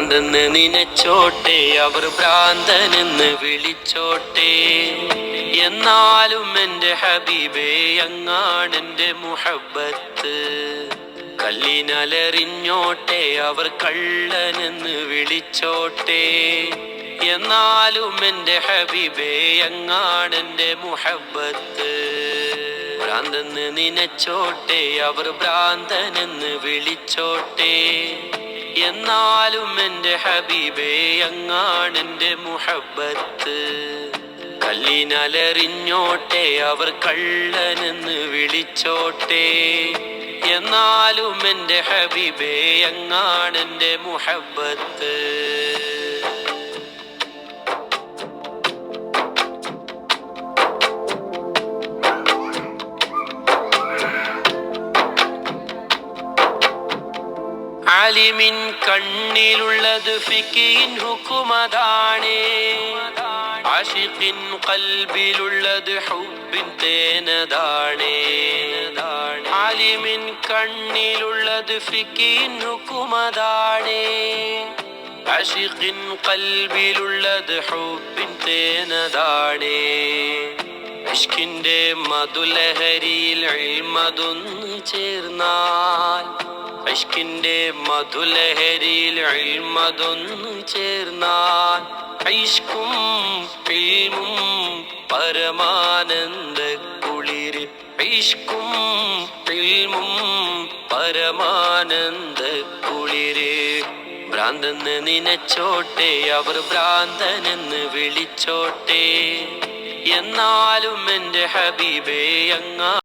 ഭ്രാന്തെന്ന് നിനച്ചോട്ടെ, അവർ ഭ്രാന്തനെന്ന് വിളിച്ചോട്ടെ, എന്നാലും എൻ്റെ ഹബീബേ അങ്ങാണെൻ്റെ മുഹബ്ബത്ത്. കല്ലിനലറിഞ്ഞോട്ടെ, അവർ കള്ളനെന്ന് വിളിച്ചോട്ടെ, എന്നാലും എൻ്റെ ഹബീബേ അങ്ങാണെൻ്റെ മുഹബ്ബത്ത്. ഭ്രാന്തെന്ന് നിനച്ചോട്ടെ, അവർ ഭ്രാന്തനെന്ന് വിളിച്ചോട്ടെ, എന്നാലും എൻ്റെ ഹബീബേ അങ്ങാണെൻ്റെ മുഹബ്ബത്ത്. കല്ലിനലറിഞ്ഞോട്ടെ, അവർ കള്ളനെന്ന് വിളിച്ചോട്ടെ, എന്നാലും എൻ്റെ ഹബീബേ അങ്ങാണെൻ്റെ മുഹബ്ബത്ത്. ആലിമിൻ കണ്ണിലുള്ളത് ഫിഖിൻ ഹുക്കുമതാണേ, ആശിഖിൻ ഖൽബിലുള്ളത് ഹുബ്ബിൻ തേനതാണേ. ആലിമിൻ കണ്ണിലുള്ളത് ഫിഖിൻ ഹുക്കുമതാണേ, ആശിഖിൻ ഖൽബിലുള്ളത് ഹുബ്ബിൻ തേനതാണേ. ഇഷ്കിന്റെ മധുലഹരിയിൽ ഇൽമതൊന്നു ചേർന്നാൽ, ഇഷ്കിന്റെ മധുലഹരിയിൽ ഇൽമതൊന്നു ചേർന്നാൽ, ഇഷ്കും ഇൽമും പരമാനന്ദ കുളിര്, ഇഷ്കും ഇൽമും പരമാനന്ദ കുളിര്. ഭ്രാന്തെന്ന് നിനച്ചോട്ടെ, അവർ ഭ്രാന്തനെന്ന് വിളിച്ചോട്ടെ, എന്നാലും എൻ്റെ ഹബീബേ അങ്ങാ